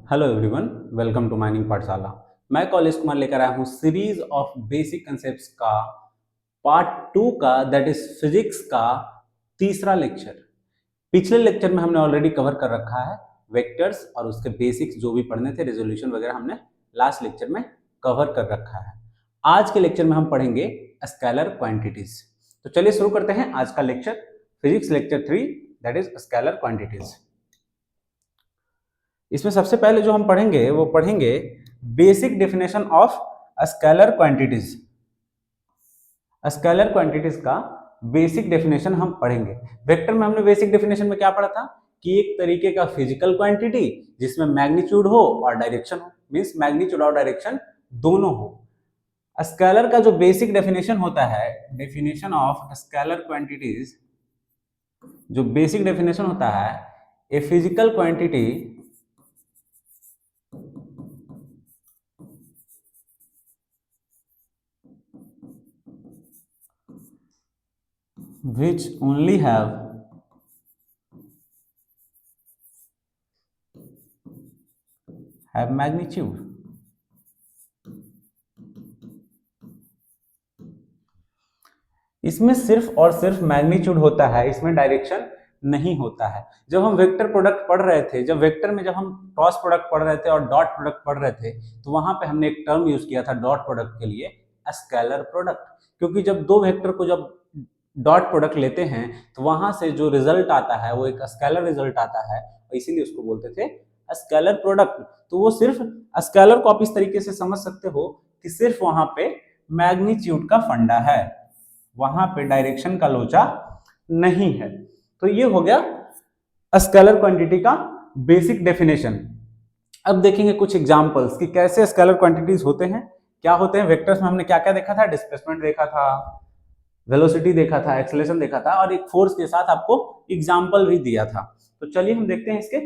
Hello everyone, welcome to mining Pathshala. मैं college Kumar लेकर आया हूँ सीरीज ऑफ बेसिक कंसेप्ट्स का पार्ट 2 का, दैट इज फिजिक्स का तीसरा लेक्चर। पिछले लेक्चर में हमने ऑलरेडी कवर कर रखा है वेक्टर्स और उसके बेसिक्स जो भी पढ़ने थे, रेजोल्यूशन वगैरह हमने लास्ट लेक्चर में कवर कर रखा है। आज के लेक्चर में हम पढ़ेंगे स्केलर क्वांटिटीज। तो चलिए शुरू करते हैं आज का lecture, physics lecture 3, that is scalar quantities. इसमें सबसे पहले जो हम पढ़ेंगे वो पढ़ेंगे basic definition of scalar quantities. Scalar quantities का बेसिक डेफिनेशन हम पढ़ेंगे। वेक्टर में हमने बेसिक डेफिनेशन में क्या पढ़ा था कि एक तरीके का फिजिकल क्वांटिटी जिसमें मैग्नीट्यूड हो और डायरेक्शन हो, मींस मैग्नीट्यूड और डायरेक्शन दोनों हो। स्केलर का जो बेसिक डेफिनेशन होता है, डेफिनेशन ऑफ स्केलर क्वांटिटीज, जो बेसिक डेफिनेशन होता है, a physical quantity which only have magnitude। इसमें सिर्फ और सिर्फ मैग्नीट्यूड होता है, इसमें डायरेक्शन नहीं होता है। जब हम वेक्टर प्रोडक्ट पढ़ रहे थे, जब वेक्टर में जब हम क्रॉस प्रोडक्ट पढ़ रहे थे और डॉट प्रोडक्ट पढ़ रहे थे, तो वहां पे हमने एक टर्म यूज किया था डॉट प्रोडक्ट के लिए, स्केलर प्रोडक्ट। क्योंकि जब दो वेक्टर को जब डॉट प्रोडक्ट लेते हैं तो वहां से जो रिजल्ट आता है वो एक स्केलर रिजल्ट आता है, इसीलिए उसको बोलते थे स्केलर प्रोडक्ट। तो वो सिर्फ स्केलर को आप इस तरीके से समझ सकते हो कि सिर्फ वहां पे मैग्नीट्यूड का फंडा है, वहां पे डायरेक्शन का लोचा नहीं है। तो ये हो गया स्केलर क्वांटिटी का बेसिक डेफिनेशन। अब देखेंगे कुछ एग्जांपल्स कि कैसे स्केलर क्वांटिटीज होते हैं, क्या होते हैं। वेक्टर्स में हमने क्या क्या देखा था, डिस्प्लेसमेंट देखा था, वेलोसिटी देखा था, एक्सेलरेशन देखा था, और एक फोर्स के साथ आपको एग्जांपल भी दिया था। तो चलिए हम देखते हैं इसके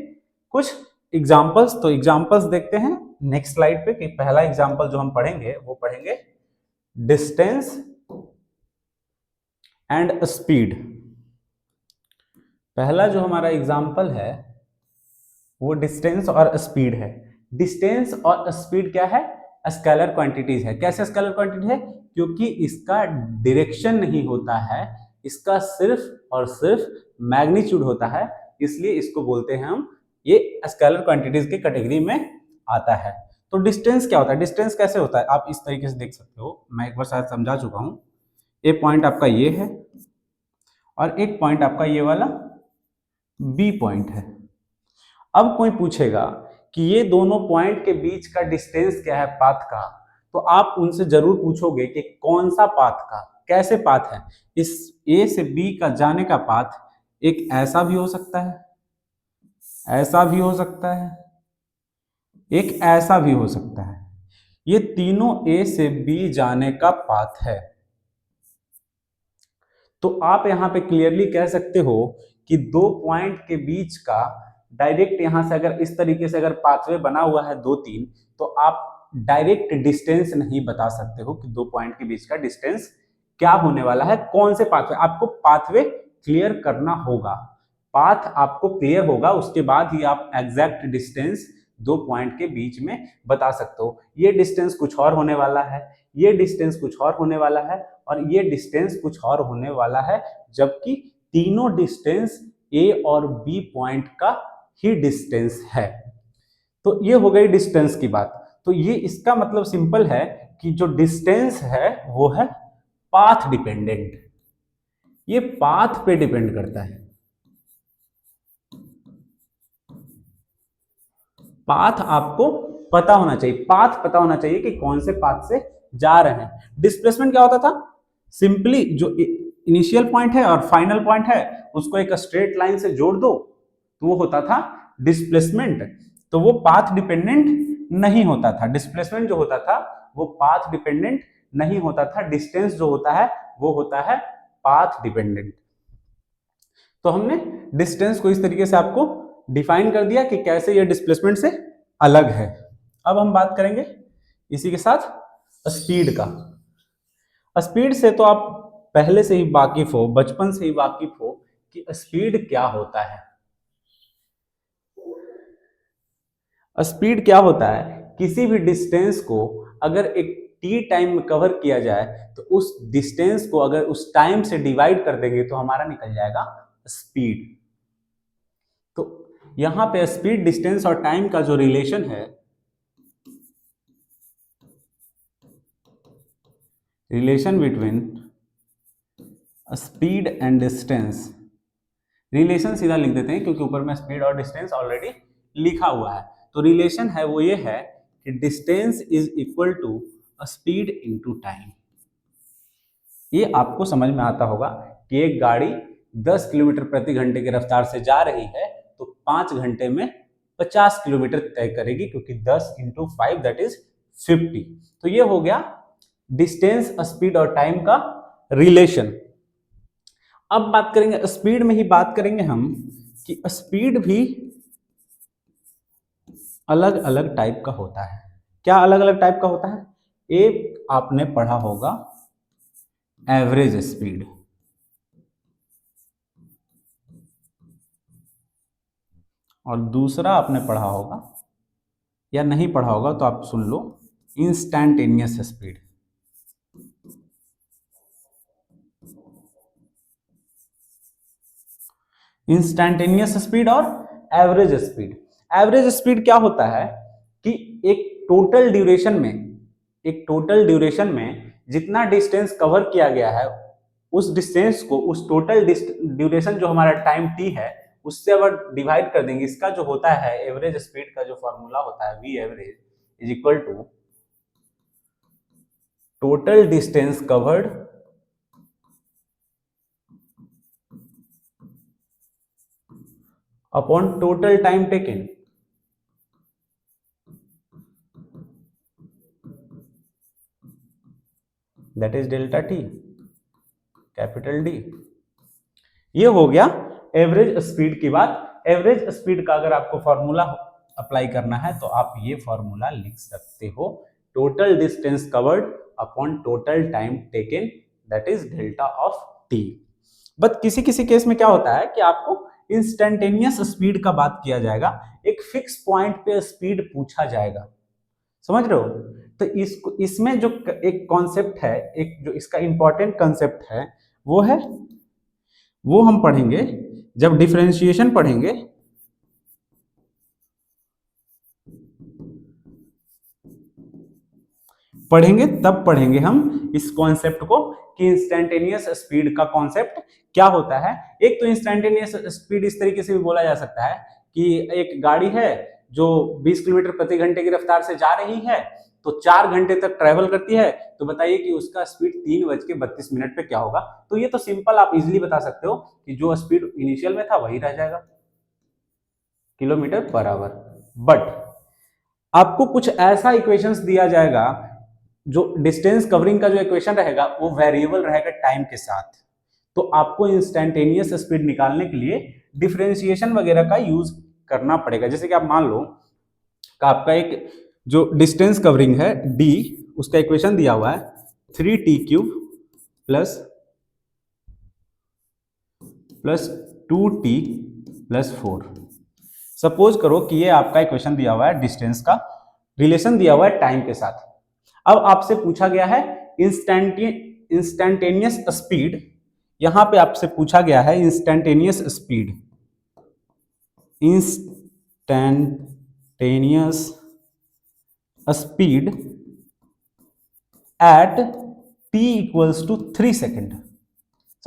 कुछ एग्जांपल्स। तो एग्जांपल्स देखते हैं नेक्स्ट स्लाइड पे कि पहला एग्जांपल जो हम पढ़ेंगे वो पढ़ेंगे डिस्टेंस एंड स्पीड। पहला जो हमारा एग्जांपल है वो डिस्टेंस और स्पीड है। डिस्टेंस और स्पीड क्या है, स्केलर क्वांटिटीज है। कैसे स्केलर क्वांटिटी है, क्योंकि इसका डायरेक्शन नहीं होता है, इसका सिर्फ और सिर्फ मैग्नीट्यूड होता है, इसलिए इसको बोलते हैं हम, ये स्केलर क्वांटिटीज के कैटेगरी में आता है। तो डिस्टेंस क्या होता है, डिस्टेंस कैसे होता है, आप इस तरीके से देख सकते हो, मैं एक बार शायद समझा चुका हूं। ए पॉइंट आपका ये है और एक पॉइंट आपका ये वाला बी पॉइंट है। अब कोई पूछेगा कि ये दोनों पॉइंट के बीच का डिस्टेंस क्या है पाथ का, तो आप उनसे जरूर पूछोगे कि कौन सा पाथ का, कैसे पाथ है। इस ए से बी का जाने का पाथ एक ऐसा भी हो सकता है, ऐसा भी हो सकता है, एक ऐसा भी हो सकता है। ये तीनों ए से बी जाने का पाथ है। तो आप यहां पे क्लियरली कह सकते हो कि दो पॉइंट के बीच का डायरेक्ट यहां से अगर इस तरीके से अगर पाथवे बना हुआ है दो तीन, तो आप डायरेक्ट डिस्टेंस नहीं बता सकते हो कि दो पॉइंट के बीच का डिस्टेंस क्या होने वाला है, कौन से पाथवे। आपको पाथवे क्लियर करना होगा, पाथ आपको क्लियर होगा, उसके बाद ही आप एग्जैक्ट डिस्टेंस दो पॉइंट के बीच में बता सकते हो। ये डिस्टेंस कुछ और होने वाला है, ये डिस्टेंस कुछ और होने वाला है, और ये डिस्टेंस कुछ और होने वाला है, जबकि तीनों डिस्टेंस ए और बी पॉइंट का ही डिस्टेंस है। तो ये हो गई डिस्टेंस की बात। तो ये इसका मतलब सिंपल है कि जो डिस्टेंस है वो है पाथ डिपेंडेंट, ये पाथ पे डिपेंड करता है। पाथ आपको पता होना चाहिए, पाथ पता होना चाहिए कि कौन से पाथ से जा रहे हैं। डिस्प्लेसमेंट क्या होता था, सिंपली जो इनिशियल पॉइंट है और फाइनल पॉइंट है उसको एक स्ट्रेट लाइन से जोड़ दो, तो वो होता था डिस्प्लेसमेंट। तो वो पाथ डिपेंडेंट नहीं होता था, डिस्प्लेसमेंट जो होता था वो पाथ डिपेंडेंट नहीं होता था, डिस्टेंस जो होता है वो होता है पाथ डिपेंडेंट। तो हमने डिस्टेंस को इस तरीके से आपको डिफाइन कर दिया कि कैसे ये डिस्प्लेसमेंट से अलग है। अब हम बात करेंगे इसी के साथ स्पीड का। स्पीड से तो आप पहले से ही वाकिफ हो, बचपन से ही वाकिफ हो कि स्पीड क्या होता है। स्पीड क्या होता है, किसी भी डिस्टेंस को अगर एक टी टाइम में कवर किया जाए तो उस डिस्टेंस को अगर उस टाइम से डिवाइड कर देंगे तो हमारा निकल जाएगा स्पीड। तो यहां पे स्पीड, डिस्टेंस और टाइम का जो रिलेशन है, relation between speed and distance, relation सीधा लिख देते हैं क्योंकि ऊपर में स्पीड और डिस्टेंस ऑलरेडी लिखा हुआ है। तो रिलेशन है वो ये है कि distance is equal to speed into time. ये आपको समझ में आता होगा कि एक गाड़ी 10 किलोमीटर प्रति घंटे की रफ्तार से जा रही है तो 5 घंटे में 50 किलोमीटर तय करेगी, क्योंकि 10 इंटू 5 दैट इज 50। तो ये हो गया डिस्टेंस, स्पीड और टाइम का रिलेशन। अब बात करेंगे स्पीड में ही, बात करेंगे हम कि स्पीड भी अलग अलग टाइप का होता है। क्या अलग अलग टाइप का होता है? एक आपने पढ़ा होगा एवरेज स्पीड, और दूसरा आपने पढ़ा होगा या नहीं पढ़ा होगा तो आप सुन लो, इंस्टैंटेनियस स्पीड। इंस्टैंटेनियस स्पीड और एवरेज स्पीड। एवरेज स्पीड क्या होता है कि एक टोटल ड्यूरेशन में जितना डिस्टेंस कवर किया गया है उस डिस्टेंस को, उस टोटल ड्यूरेशन जो हमारा टाइम टी है उससे अगर डिवाइड कर देंगे, इसका जो होता है एवरेज स्पीड का जो फॉर्मूला होता है V average is equal to total distance covered upon total time taken. That is delta T, capital D. ये हो गया एवरेज स्पीड की बात। एवरेज स्पीड का अगर आपको फॉर्मूला अप्लाई करना है तो आप ये फॉर्मूला लिख सकते हो, total distance covered upon total time taken that is delta of T. But किसी किसी केस में क्या होता है कि आपको इंस्टेंटेनियस स्पीड का बात किया जाएगा, एक फिक्स पॉइंट पे स्पीड पूछा जाएगा, समझ रहे हो? तो इसको, इसमें जो एक कॉन्सेप्ट है, एक जो इसका इंपॉर्टेंट कॉन्सेप्ट है वो है, वो हम पढ़ेंगे जब डिफरेंशिएशन पढ़ेंगे, तब पढ़ेंगे हम इस कॉन्सेप्ट को कि इंस्टैंटेनियस स्पीड का कॉन्सेप्ट क्या होता है। एक तो इंस्टैंटेनियस स्पीड इस तरीके से भी बोला जा सकता है कि एक गाड़ी है जो 20 किलोमीटर प्रति घंटे की रफ्तार से जा रही है तो 4 घंटे तक ट्रेवल करती है, तो बताइए कि उसका स्पीड 3:32 पे क्या होगा। तो ये तो सिंपल, आप इजीली बता सकते हो कि जो स्पीड इनिशियल में था वही रह जाएगा, किलोमीटर पर आवर। बट आपको कुछ ऐसा इक्वेशंस दिया जाएगा, जो डिस्टेंस कवरिंग का जो इक्वेशन रहेगा वो वेरिएबल रहेगा टाइम के साथ। तो आपको इंस्टैंटेनियस स्पीड निकालने के लिए डिफरेंशिएशन वगैरह का यूज करना पड़ेगा। जैसे कि आप मान लो कि आपका एक जो डिस्टेंस कवरिंग है डी, उसका इक्वेशन दिया हुआ है 3t³ प्लस 2t+4। सपोज करो कि ये आपका इक्वेशन दिया हुआ है, डिस्टेंस का रिलेशन दिया हुआ है टाइम के साथ। अब आपसे पूछा गया है इंस्टैंटेनियस स्पीड, यहां पे आपसे पूछा गया है instantaneous speed, instantaneous speed at t = 3 second.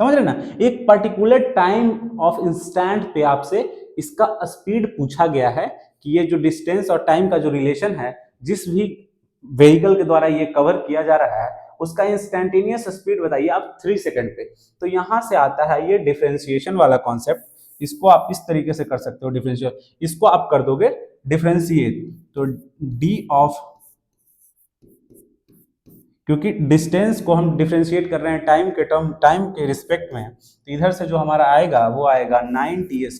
समझ रहे ना, एक पर्टिकुलर टाइम ऑफ इंस्टेंट पे आपसे इसका स्पीड पूछा गया है कि ये जो डिस्टेंस और टाइम का जो रिलेशन है, जिस भी व्हीकल के द्वारा ये कवर किया जा रहा है उसका इंस्टैंटेनियस स्पीड बताइए आप 3 सेकंड पे। तो यहां से आता है ये डिफरेंशिएशन वाला कॉन्सेप्ट। इसको आप इस तरीके से कर सकते हो, डिफरेंशिएट, इसको आप कर दोगे डिफरेंशिएट, तो डी ऑफ, क्योंकि डिस्टेंस को हम डिफरेंशिएट कर रहे हैं टाइम के टर्म, टाइम के रिस्पेक्ट में, तो इधर से जो हमारा आएगा वो आएगा 9t² +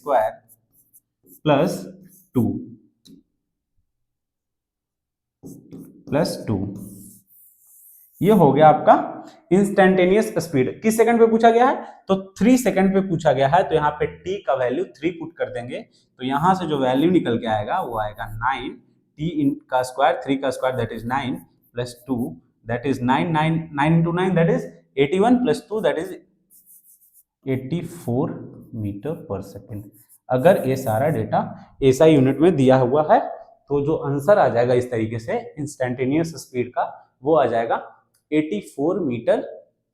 2 ये हो गया आपका इंस्टैंटेनियस स्पीड। किस सेकंड पे पूछा गया है? तो 3 सेकंड पे पूछा गया है। तो यहाँ पे t का वैल्यू 3 पुट कर देंगे, तो यहां से जो वैल्यू निकल के आएगा वो आएगा 9 t का स्क्वायर 3 का square that is 9 plus 2 that is 9 into 9 that is 81 plus 2 that is 84 metre per second. अगर ये सारा डेटा ऐसा यूनिट में दिया हुआ है तो जो आंसर आ जाएगा इस तरीके से इंस्टेंटेनियस स्पीड का वो आ जाएगा 84 मीटर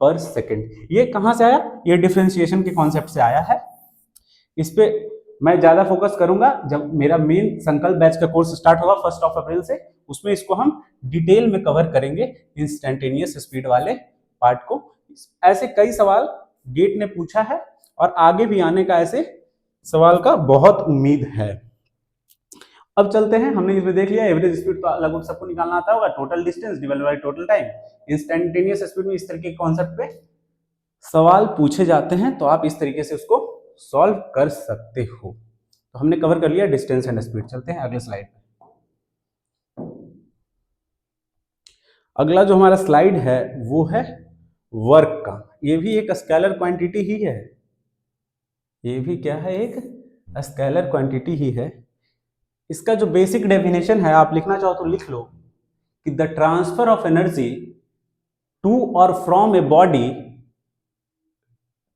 पर सेकेंड। ये कहां से आया? ये डिफरेंशिएशन के कॉन्सेप्ट से आया है। इस पे मैं ज्यादा फोकस करूंगा जब मेरा मेन संकल्प बैच का कोर्स स्टार्ट होगा 1 अप्रैल से, उसमें इसको हम डिटेल में कवर करेंगे इंस्टेंटेनियस स्पीड वाले पार्ट को। ऐसे कई सवाल गेट ने पूछा है और आगे भी आने का ऐसे सवाल का बहुत उम्मीद है। अब चलते हैं, हमने इसमें देख लिया एवरेज स्पीड तो लगभग सबको निकालना आता होगा, total distance divided by total time. Instantaneous speed में इस तरीके के कॉन्सेप्ट पे सवाल पूछे जाते हैं तो आप इस तरीके से उसको सॉल्व कर सकते हो। तो हमने कवर कर लिया डिस्टेंस एंड स्पीड। चलते हैं अगले स्लाइड पे। अगला जो हमारा स्लाइड है वो है वर्क का। ये भी एक स्केलर क्वांटिटी ही है, ये भी क्या है? एक स्केलर क्वांटिटी ही है। इसका जो बेसिक डेफिनेशन है आप लिखना चाहो तो लिख लो कि the transfer of energy to और from a body,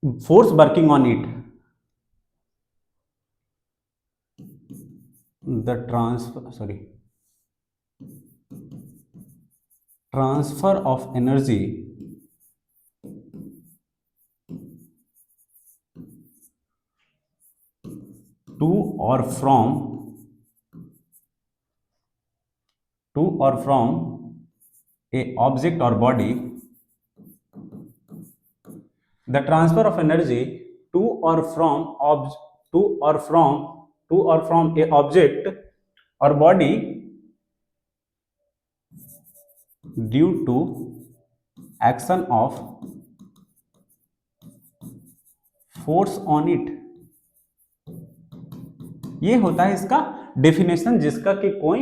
force working on it, the transfer of energy to or from a object or body, the transfer of energy to or from a object or body due to action of force on it। ये होता है इसका definition, जिसका कि कोई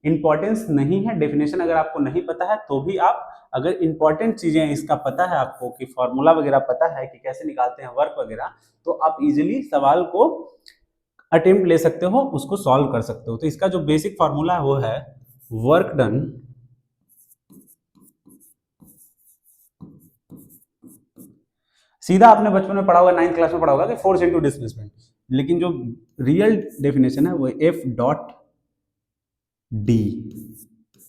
importance नहीं है। Definition अगर आपको नहीं पता है तो भी आप, अगर इंपॉर्टेंट चीजें इसका पता है आपको कि फॉर्मूला वगैरह पता है कि कैसे निकालते हैं वर्क वगैरह, तो आप इजीली सवाल को अटेम्प्ट ले सकते हो, उसको सॉल्व कर सकते हो। तो इसका जो बेसिक फॉर्मूला है वो है वर्क डन सीधा आपने बचपन में पढ़ा होगा, 9th क्लास में पढ़ा होगा कि फोर्स इनटू डिस्प्लेसमेंट, लेकिन जो रियल डेफिनेशन है वो एफ डॉट डी।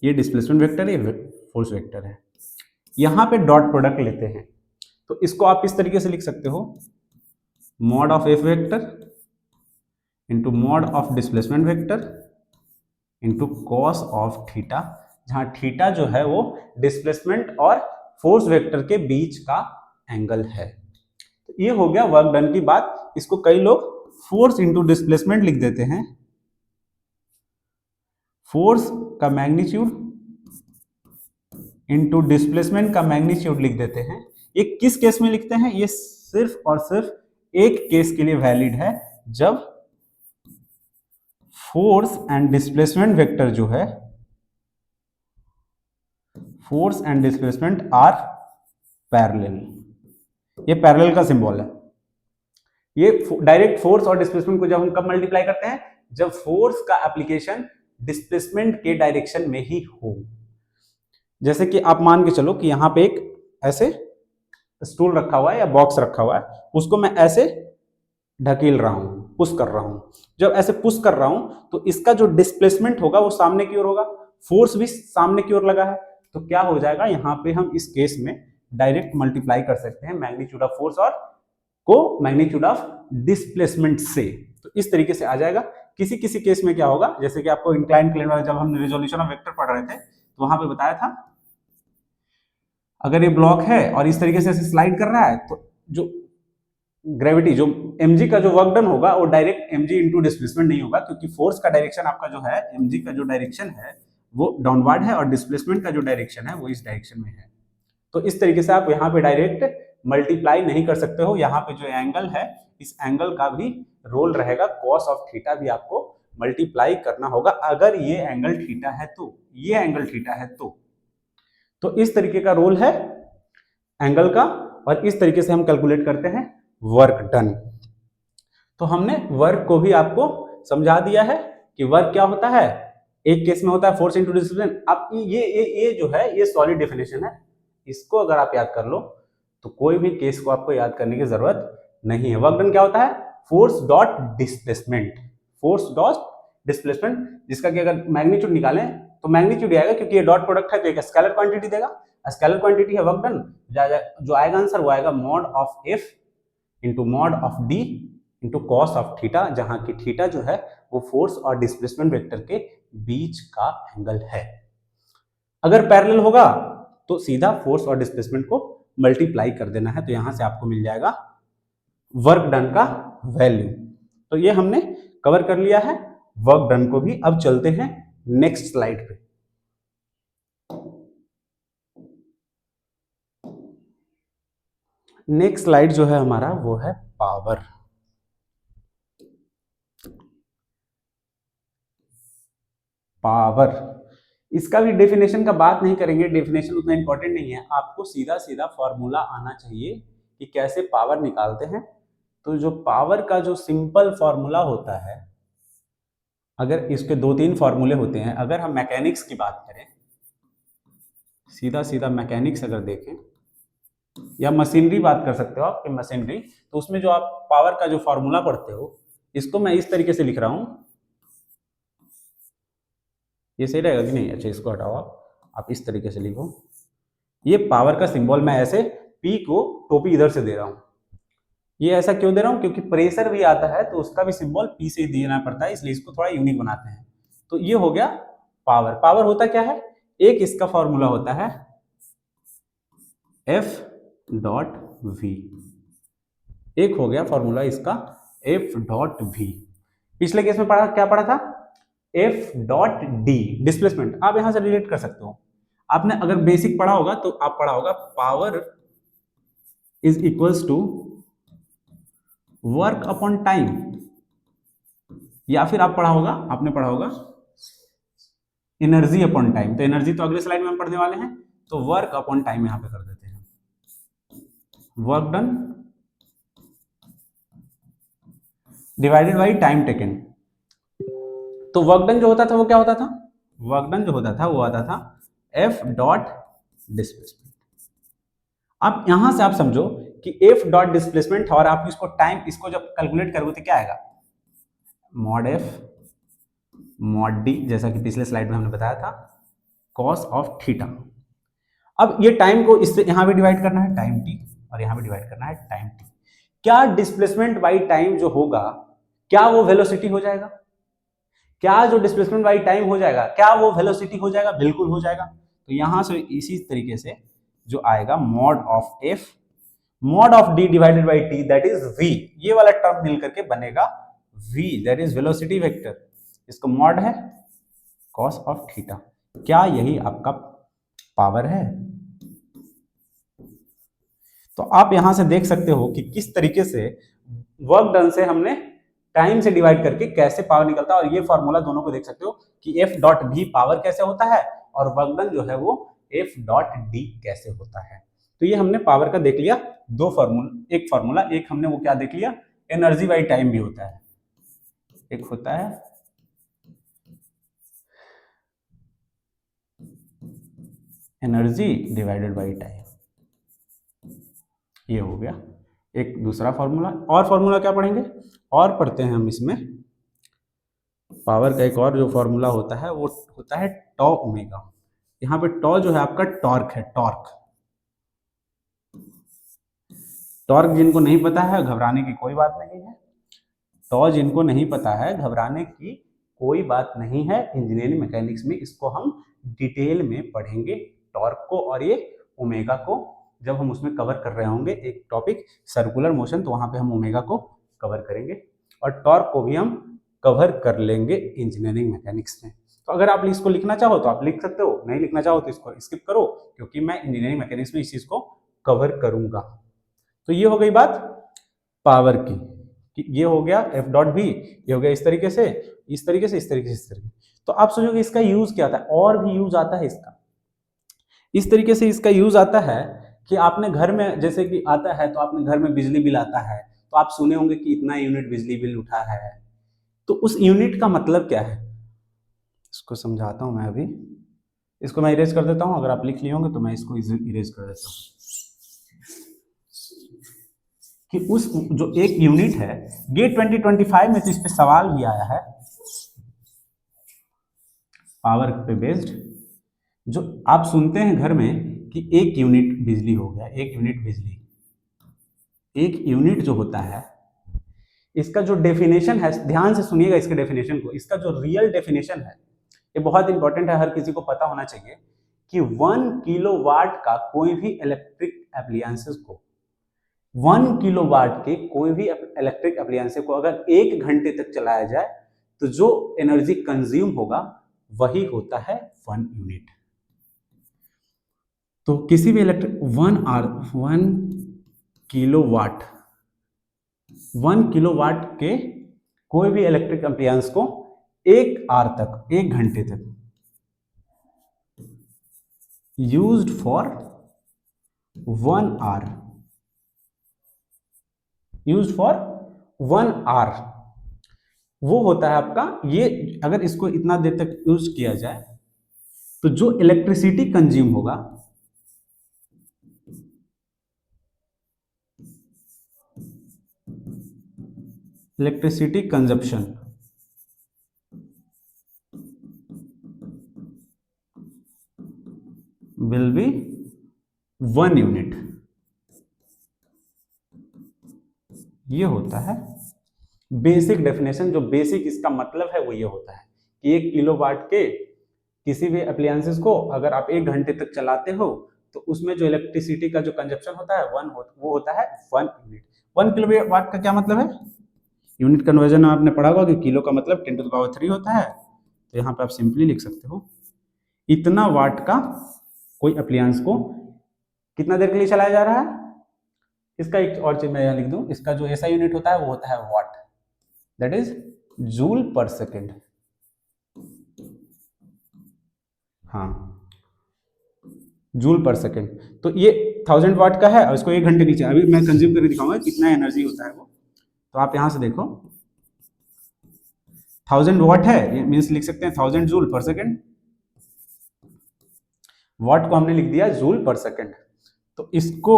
ये डिस्प्लेसमेंट वेक्टर है, फोर्स वेक्टर है। यहां पे डॉट प्रोडक्ट लेते हैं तो इसको आप इस तरीके से लिख सकते हो, mod of F vector into mod of displacement vector into cos of theta, जहां थीटा जो है वो डिस्प्लेसमेंट और फोर्स वेक्टर के बीच का एंगल है। तो ये हो गया वर्क डन की बात। इसको कई लोग फोर्स इंटू डिस्प्लेसमेंट लिख देते हैं, फोर्स का मैग्नीट्यूड इंटू डिस्प्लेसमेंट का मैग्नीट्यूड लिख देते हैं। ये किस केस में लिखते हैं? ये सिर्फ और सिर्फ एक केस के लिए वैलिड है, जब फोर्स एंड डिस्प्लेसमेंट वेक्टर जो है, force and displacement are parallel. ये पैरेलल का सिंबल है। ये डायरेक्ट फोर्स और डिस्प्लेसमेंट को जब हम कब मल्टीप्लाई करते हैं? जब फोर्स का एप्लीकेशन डिस्प्लेसमेंट के डायरेक्शन में ही हो। जैसे कि आप मान के चलो कि यहां पे एक ऐसे स्टूल रखा हुआ है या बॉक्स रखा हुआ है, उसको मैं ऐसे ढकेल रहा हूं, पुश कर रहा हूं। जब ऐसे पुश कर रहा हूं तो इसका जो डिस्प्लेसमेंट होगा वो सामने की ओर होगा, फोर्स भी सामने की ओर लगा है। तो क्या हो जाएगा, यहां पे हम इस केस में डायरेक्ट मल्टीप्लाई कर सकते हैं मैग्नीट्यूड ऑफ फोर्स और को मैग्नीट्यूड ऑफ डिस्प्लेसमेंट से। तो इस तरीके से आ जाएगा। किसी किसी केस में क्या होगा, जैसे कि आपको इंक्लाइंड प्लेन वाला जब हम रिजोल्यूशन ऑफ वेक्टर पढ़ रहे थे तो वहां पे बताया था, अगर ये ब्लॉक है और इस तरीके से स्लाइड कर रहा है तो जो ग्रेविटी, जो mg का जो वर्क डन होगा वो डायरेक्ट mg इंटू डिस्प्लेसमेंट नहीं होगा, क्योंकि फोर्स का डायरेक्शन आपका जो है, mg का जो डायरेक्शन है वो डाउनवर्ड है और डिस्प्लेसमेंट का जो डायरेक्शन है वो इस डायरेक्शन में है। तो इस तरीके से आप यहाँ पे डायरेक्ट मल्टीप्लाई नहीं कर सकते हो। यहाँ पे जो एंगल है, इस एंगल का भी रोल रहेगा, कॉस ऑफ थीटा भी आपको मल्टीप्लाई करना होगा अगर ये एंगल थीटा है तो, ये एंगल थीटा है तो इस तरीके का रोल है एंगल का, और इस तरीके से हम कैलकुलेट करते हैं वर्क डन। तो हमने वर्क को भी आपको समझा दिया है कि वर्क क्या होता है, एक केस में होता है फोर्स इनटू डिस्प्लेसमेंट। आप ये जो है ये सॉलिड डेफिनेशन है, इसको अगर आप याद कर लो तो कोई भी केस को आपको याद करने की जरूरत नहीं है। वर्क डन क्या होता है? Force dot displacement, force dot displacement, जिसका कि अगर मैग्नीट्यूड निकालें तो मैग्नीट्यूड आएगा, क्योंकि ये डॉट प्रोडक्ट है तो एक स्केलर क्वांटिटी देगा, स्केलर क्वांटिटी है वर्क डन, जो आएगा आंसर वो आएगा mod of F into mod of D into cos of theta, जहां की थीटा जो है वो फोर्स और डिस्प्लेसमेंट वेक्टर के बीच का एंगल है। अगर पैरेलल होगा तो सीधा फोर्स और डिस्प्लेसमेंट को मल्टीप्लाई कर देना है, तो यहां से आपको मिल जाएगा वर्क डन का वैल्यू। तो ये हमने कवर कर लिया है वर्क डन को भी। अब चलते हैं नेक्स्ट स्लाइड पे। नेक्स्ट स्लाइड जो है हमारा वो है पावर। पावर, इसका भी डेफिनेशन का बात नहीं करेंगे, डेफिनेशन उतना इंपॉर्टेंट नहीं है, आपको सीधा सीधा फॉर्मूला आना चाहिए कि कैसे पावर निकालते हैं। तो जो पावर का जो सिंपल फॉर्मूला होता है, अगर इसके दो तीन फॉर्मूले होते हैं, अगर हम मैकेनिक्स की बात करें, सीधा सीधा मैकेनिक्स अगर देखें या मशीनरी बात कर सकते हो आप कि मशीनरी, तो उसमें जो आप पावर का जो फॉर्मूला पढ़ते हो, इसको मैं इस तरीके से लिख रहा हूं, ये सही रहेगा कि नहीं? अच्छा इसको हटाओ, आप इस तरीके से लिखो, ये पावर का सिंबल मैं ऐसे पी को टोपी इधर से दे रहा हूं। ये ऐसा क्यों दे रहा हूं? क्योंकि प्रेशर भी आता है तो उसका भी सिंबल पी से ही देना पड़ता है, इसलिए इसको थोड़ा यूनिक बनाते हैं। तो ये हो गया पावर। पावर होता क्या है? एक इसका फॉर्मूला होता है एफ डॉट वी, एक हो गया फॉर्मूला इसका एफ डॉट वी। पिछले केस में पढ़ा क्या पढ़ा था? F dot D displacement. आप यहां से रिलेट कर सकते हो, आपने अगर बेसिक पढ़ा होगा तो आप पढ़ा होगा power is equals to work upon time, या फिर आप पढ़ा होगा, आपने पढ़ा होगा एनर्जी अपॉन टाइम। तो एनर्जी तो अगले स्लाइड में हम पढ़ने वाले हैं, तो वर्क अपॉन टाइम यहां पे कर देते हैं, work done divided by time taken. तो वर्क डन जो होता था वो क्या होता था? वर्क डन जो होता था वो आता था एफ डॉट डिस्प्लेसमेंट। अब यहां से आप समझो कि एफ डॉट डिस्प्लेसमेंट, और आप इसको टाइम, इसको जब कैलकुलेट करोगे तो क्या आएगा? मॉड एफ मॉड डी, जैसा कि पिछले स्लाइड में हमने बताया था, कॉस ऑफ थीटा। अब ये टाइम को इससे यहां भी डिवाइड करना है टाइम टी, और यहां भी डिवाइड करना है टाइम टी। क्या डिस्प्लेसमेंट बाई टाइम जो होगा, क्या वो वेलोसिटी हो जाएगा? क्या जो डिस्प्लेसमेंट बाई टाइम हो जाएगा, क्या वो वेलोसिटी हो जाएगा? बिल्कुल हो जाएगा। तो यहां से इसी तरीके से जो आएगा mod of F mod of D divided by T, that is V, ये वाला टर्म मिल करके बनेगा V, that is velocity vector. इसको मॉड है कॉस ऑफ थीटा। क्या यही आपका पावर है? तो आप यहां से देख सकते हो कि किस तरीके से वर्क डन से हमने टाइम से डिवाइड करके कैसे पावर निकलता है, और ये फॉर्मूला दोनों को देख सकते हो कि एफ डॉट भी पावर कैसे होता है और वर्क डन जो है वो एफ डॉट डी कैसे होता है। तो ये हमने पावर का देख लिया दो फॉर्मूला, एक फॉर्मूला, एक हमने वो क्या देख लिया, एनर्जी बाई टाइम भी होता है, एक होता है एनर्जी डिवाइडेड बाई टाइम, ये हो गया एक दूसरा फॉर्मूला। और फॉर्मूला क्या पढ़ेंगे? और पढ़ते हैं हम इसमें पावर का एक और जो फॉर्मूला होता है वो होता है टॉ ओमेगा। यहाँ पे टॉ जो है आपका टॉर्क है, टॉर्क। टॉर्क जिनको नहीं पता है घबराने की कोई बात नहीं है, टॉ जिनको नहीं पता है घबराने की कोई बात नहीं है। इंजीनियरिंग मैकेनिक्स में इसको हम डिटेल में पढ़ेंगे, टॉर्क को और ये ओमेगा को, जब हम उसमें कवर कर रहे होंगे एक टॉपिक सर्कुलर मोशन, तो वहां पे हम ओमेगा को कवर करेंगे और टॉर्क को भी हम कवर कर लेंगे इंजीनियरिंग मैकेनिक्स में। तो अगर आप इसको लिखना चाहो तो आप लिख सकते हो, नहीं लिखना चाहो तो इसको स्किप करो, क्योंकि मैं इंजीनियरिंग मैकेनिक्स में इस चीज को कवर करूंगा। तो ये हो गई बात पावर की, कि ये हो गया एफ डॉट भी, ये हो गया इस तरीके से, इस तरीके से, इस तरीके से, इस तरीके। तो आप सोचोगे इसका यूज क्या आता है? और भी यूज आता है इसका। इस तरीके से इसका यूज आता है कि आपने घर में, जैसे कि आता है तो आपने घर में बिजली बिल आता है, तो आप सुने होंगे कि इतना यूनिट बिजली बिल उठा है, तो उस यूनिट का मतलब क्या है? इसको समझाता हूँ मैं अभी। इसको मैं इरेज कर देता हूँ, अगर आप लिख लिए होंगे तो मैं इसको इरेज कर देता हूँ कि उस जो एक यूनिट है, गेट 2025 में तो इस पे सवाल भी आया है पावर पे बेस्ड, जो आप सुनते हैं घर में कि 1 यूनिट बिजली हो गया, 1 यूनिट बिजली। 1 यूनिट जो होता है, इसका जो डेफिनेशन है, ध्यान से सुनिएगा इसके डेफिनेशन को, इसका जो रियल डेफिनेशन है ये बहुत इंपॉर्टेंट है, हर किसी को पता होना चाहिए कि 1 किलोवाट का कोई भी इलेक्ट्रिक एप्लायंसेस को, 1 किलोवाट के कोई भी इलेक्ट्रिक एप्लायंसेस को अगर 1 घंटे तक चलाया जाए तो जो एनर्जी कंज्यूम होगा वही होता है 1 यूनिट। तो किसी भी इलेक्ट्रिक 1 किलोवाट, 1 किलोवाट के कोई भी इलेक्ट्रिक एप्लायंस को 1 आवर तक, 1 घंटे तक used for 1 hour, used for 1 hour, वो होता है आपका ये। अगर इसको इतना देर तक यूज किया जाए तो जो इलेक्ट्रिसिटी कंज्यूम होगा, electricity consumption will be 1 unit. ये होता है बेसिक डेफिनेशन। जो बेसिक इसका मतलब है वो ये होता है कि 1 किलोवाट के किसी भी अप्लायंसेस को अगर आप 1 घंटे तक चलाते हो तो उसमें जो इलेक्ट्रिसिटी का जो कंजप्शन होता है वो होता है 1 यूनिट। 1 किलोवाट का क्या मतलब है? यूनिट कन्वर्जन में आपने पढ़ा होगा कि किलो का मतलब 10⁻³ होता है। तो यहाँ पे आप सिंपली लिख सकते हो इतना वाट का कोई अप्लायंस को कितना देर के लिए चलाया जा रहा है। इसका एक और चीज मैं यहाँ लिख दूं, इसका जो ऐसा यूनिट होता है वो होता है watt, that is joule per second. हाँ, जूल पर सेकेंड। तो ये 1000 वाट का है और इसको 1 घंटे नीचे, अभी मैं कंज्यूम करके दिखाऊंगा कितना एनर्जी होता है वो। तो आप यहां से देखो 1000 वाट है, ये मीन्स लिख सकते हैं 1000 जूल पर सेकेंड। वाट को हमने लिख दिया जूल पर सेकेंड। तो इसको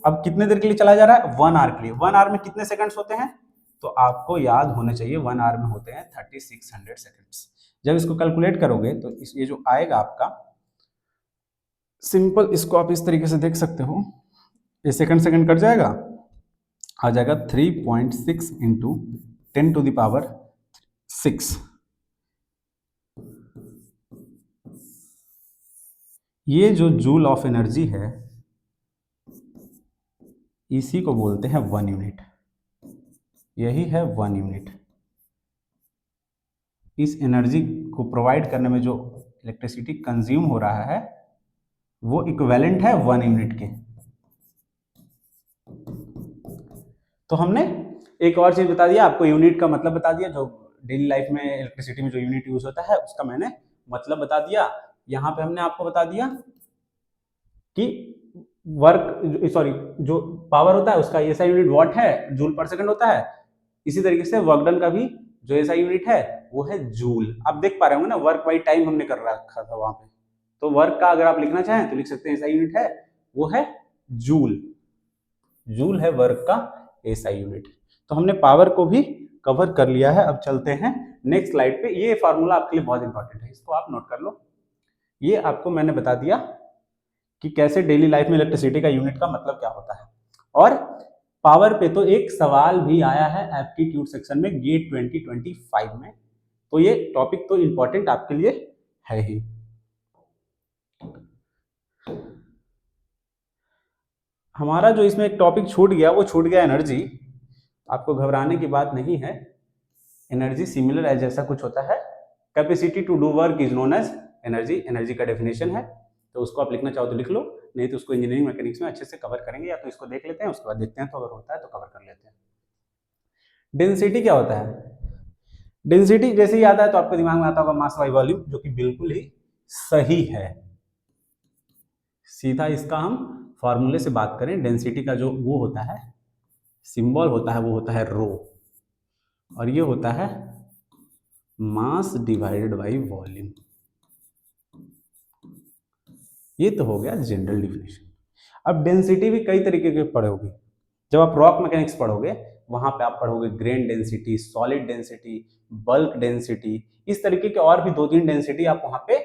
अब कितने देर के लिए चलाया जा रहा है? 1 आवर के लिए। 1 आवर में कितने सेकंड्स होते हैं? तो आपको याद होने चाहिए 1 आवर में होते हैं 3600 सेकंड्स। जब इसको कैलकुलेट करोगे तो ये जो आएगा आपका सिंपल, इसको आप इस तरीके से देख सकते हो, ये सेकंड सेकंड कट जाएगा, आ जाएगा 3.6 इंटू 10⁻6। ये जो जूल ऑफ एनर्जी है इसी को बोलते हैं 1 यूनिट। यही है 1 यूनिट। इस एनर्जी को प्रोवाइड करने में जो इलेक्ट्रिसिटी कंज्यूम हो रहा है वो इक्विवेलेंट है 1 यूनिट के। तो हमने एक और चीज बता दिया आपको, यूनिट का मतलब बता दिया, जो डेली लाइफ में इलेक्ट्रिसिटी में जो यूनिट यूज होता है उसका मैंने मतलब बता दिया। यहाँ पे हमने आपको बता दिया कि वर्क, सॉरी, जो पावर होता है उसका ऐसा यूनिट वॉट है, जूल पर सेकंड होता है। इसी तरीके से वर्क डन का भी जो ऐसा यूनिट है वो है जूल। आप देख पा रहे होंगे ना, वर्क बाई टाइम हमने कर रखा था वहां पे। तो वर्क का अगर आप लिखना चाहें तो लिख सकते हैं ऐसा यूनिट है वो है जूल। जूल है वर्क का ऐसा यूनिट। तो हमने पावर को भी कवर कर लिया है। अब चलते हैं नेक्स्ट स्लाइड पे। ये फार्मूला आपके लिए बहुत इंपॉर्टेंट है, इसको आप नोट कर लो। ये आपको मैंने बता दिया कि कैसे डेली लाइफ में इलेक्ट्रिसिटी का यूनिट का मतलब क्या होता है। और पावर पे तो एक सवाल भी आया है एप्टीट्यूड सेक्शन में गेट 2025 में। तो ये टॉपिक तो इंपॉर्टेंट आपके लिए है ही। हमारा जो इसमें एक टॉपिक छूट गया वो छूट गया एनर्जी। आपको घबराने की बात नहीं है। एनर्जी सिमिलर एज जैसा कुछ होता है। Capacity to do work is known as energy. Energy का डेफिनेशन है, तो उसको आप लिखना चाहो तो लिख लो, नहीं तो उसको इंजीनियरिंग मैकेनिक्स में अच्छे से कवर करेंगे। या तो इसको देख लेते हैं उसके बाद देखते हैं, तो अगर होता है तो कवर कर लेते हैं। डेंसिटी क्या होता है? डेंसिटी जैसे ही आता है तो आपके दिमाग में आता होगा मास बाई वॉल्यूम, जो कि बिल्कुल ही सही है। सीधा इसका हम फॉर्मूले से बात करें, डेंसिटी का जो वो होता है सिंबल होता है वो होता है रो, और ये होता है मास डिवाइडेड बाई वॉल्यूम। ये तो हो गया जनरल डिफिनेशन। अब डेंसिटी भी कई तरीके के पढ़ोगे। जब आप रॉक मैकेनिक्स पढ़ोगे वहां पे आप पढ़ोगे grain density, solid density, bulk density, इस तरीके के और भी 2-3 डेंसिटी आप वहां पे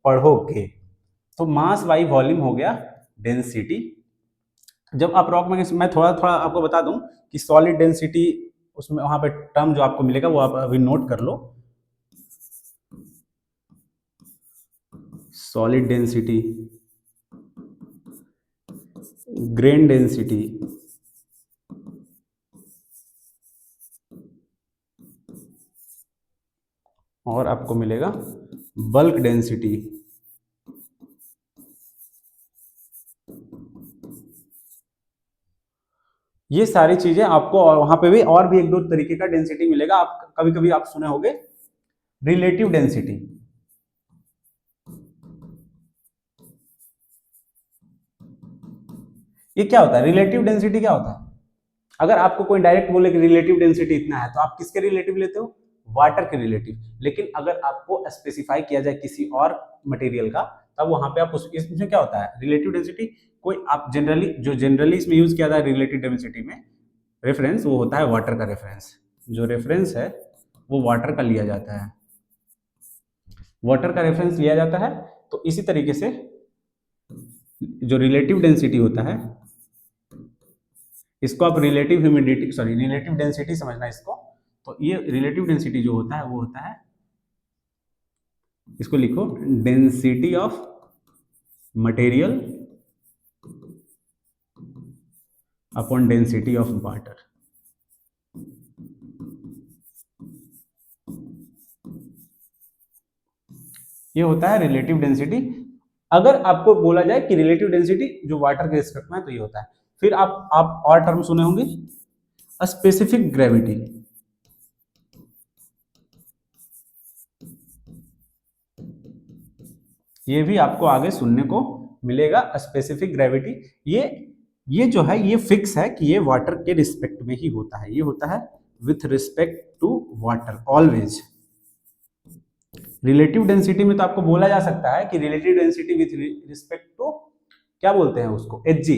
पढ़ोगे। तो मास बाई वॉल्यूम हो गया डेंसिटी। जब आप रॉक मैकेनिक्स, मैं थोड़ा थोड़ा आपको बता दूं कि सॉलिड डेंसिटी, उसमें वहां पे टर्म जो आपको मिलेगा वो आप अभी नोट कर लो। सॉलिड डेंसिटी, ग्रेन डेंसिटी, और आपको मिलेगा बल्क डेंसिटी। ये सारी चीजें आपको, और वहां पे भी और भी 1-2 तरीके का डेंसिटी मिलेगा। आप कभी कभी आप सुने होंगे रिलेटिव डेंसिटी। ये क्या होता है? रिलेटिव डेंसिटी क्या होता है? अगर आपको कोई डायरेक्ट बोले कि रिलेटिव डेंसिटी इतना है, तो आप किसके रिलेटिव लेते हो? वाटर के रिलेटिव। लेकिन अगर आपको स्पेसिफाई किया जाए किसी और मटेरियल का, तब वहां पे आप इसमें क्या होता है रिलेटिव डेंसिटी, कोई आप जनरली, जो जनरली इसमें यूज किया जाता है रिलेटिव डेंसिटी में रेफरेंस, वो होता है वाटर का रेफरेंस। जो रेफरेंस है वो वाटर का लिया जाता है, वाटर का रेफरेंस लिया जाता है। तो इसी तरीके से जो रिलेटिव डेंसिटी होता है, इसको आप relative humidity, sorry relative density समझना इसको। तो ये रिलेटिव डेंसिटी जो होता है वो होता है, इसको लिखो density of material upon density of water. ये होता है रिलेटिव डेंसिटी। अगर आपको बोला जाए कि रिलेटिव डेंसिटी जो वाटर के रिस्पेक्ट में है, तो ये होता है। फिर आप और टर्म सुने होंगे, स्पेसिफिक ग्रेविटी। ये भी आपको आगे सुनने को मिलेगा, स्पेसिफिक ग्रेविटी। ये जो है ये फिक्स है कि ये वाटर के रिस्पेक्ट में ही होता है। ये होता है with respect to water always. Relative density में तो आपको बोला जा सकता है कि relative density with respect to, क्या बोलते हैं उसको, Hg,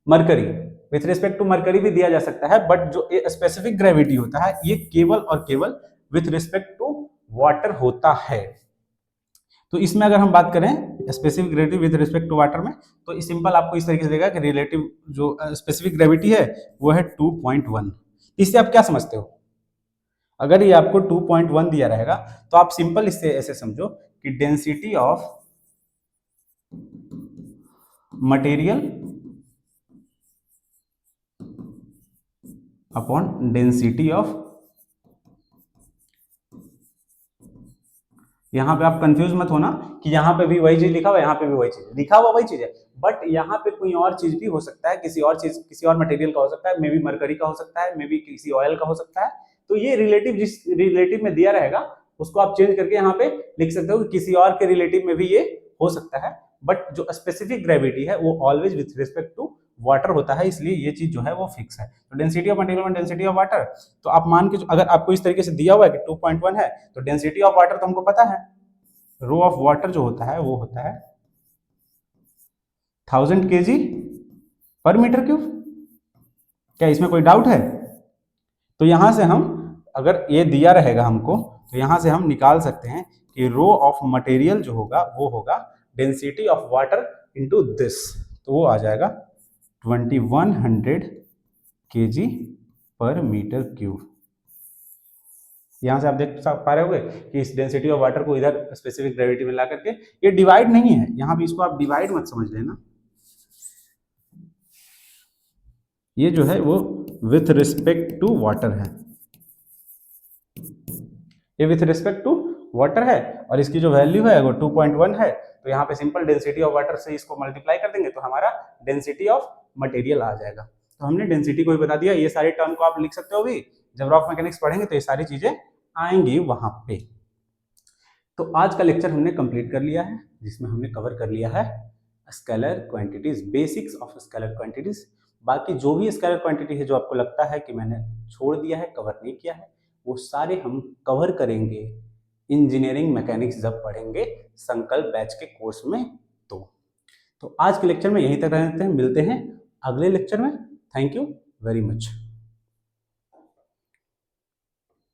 mercury. With respect to mercury भी दिया जा सकता है, बट जो स्पेसिफिक ग्रेविटी होता है ये केवल और केवल विथ रिस्पेक्ट टू वाटर होता है। तो इसमें अगर हम बात करें specific gravity with respect to water में, तो सिंपल आपको इस तरीके से देगा कि रिलेटिव जो स्पेसिफिक ग्रेविटी है वो है 2.1। इससे आप क्या समझते हो? अगर ये आपको 2.1 दिया रहेगा तो आप सिंपल इससे ऐसे समझो कि density of material upon density of, यहाँ पे आप कंफ्यूज मत होना कि यहाँ पे भी वही चीज लिखा हुआ है, यहाँ पे भी वही चीज लिखा हुआ, वही चीज है, बट यहाँ पे कोई और चीज भी हो सकता है, किसी और चीज, किसी और मटेरियल का हो सकता है, मे बी मरकरी का हो सकता है, मे बी किसी ऑयल का हो सकता है। तो ये रिलेटिव जिस रिलेटिव में दिया रहेगा उसको आप चेंज करके यहाँ पे लिख सकते हो कि किसी और के रिलेटिव में भी ये हो सकता है, बट जो स्पेसिफिक ग्रेविटी है वो always with respect to water होता है, इसलिए ये चीज जो है वो फिक्स है। तो density of material density of water, तो आप मान के अगर आपको इस तरीके से दिया हुआ है कि 2.1 है, तो डेंसिटी ऑफ वाटर तो हमको पता है, रो ऑफ वाटर जो होता है वो होता है 1000 kg पर मीटर क्यूब। क्या इसमें कोई डाउट है? तो यहां से हम, अगर ये दिया रहेगा हमको, तो यहां से हम निकाल सकते हैं कि रो ऑफ मटेरियल जो होगा वो होगा density of water into this, तो वो आ जाएगा 2100 kg पर मीटर क्यूब। यहां से आप देख पा रहे होगे कि इस डेंसिटी ऑफ वाटर को इधर स्पेसिफिक ग्रेविटी में ला करके, ये डिवाइड नहीं है, यहां भी इसको आप डिवाइड मत समझ लेना, ये जो है वो विथ रिस्पेक्ट टू वाटर है, ये विथ रिस्पेक्ट टू वाटर है, और इसकी जो वैल्यू है वो 2.1 है। तो यहाँ पे सिंपल डेंसिटी ऑफ वाटर से इसको मल्टीप्लाई कर देंगे तो हमारा डेंसिटी ऑफ मटेरियल आ जाएगा। तो हमने डेंसिटी को भी बता दिया। ये सारे टर्म को आप लिख सकते हो भी, जब रॉक मैकेनिक्स पढ़ेंगे तो ये सारी चीजें आएंगी वहां पे। तो आज का लेक्चर हमने कंप्लीट कर लिया है, जिसमें हमने कवर कर लिया है scalar quantities, basics of scalar quantities. बाकी जो भी स्केलर क्वांटिटी है जो आपको लगता है कि मैंने छोड़ दिया है, कवर नहीं किया है, वो सारे हम कवर करेंगे इंजीनियरिंग मैकेनिक्स जब पढ़ेंगे संकल्प बैच के कोर्स में। तो आज के लेक्चर में यहीं तक रहते हैं, मिलते हैं अगले लेक्चर में। Thank you very much.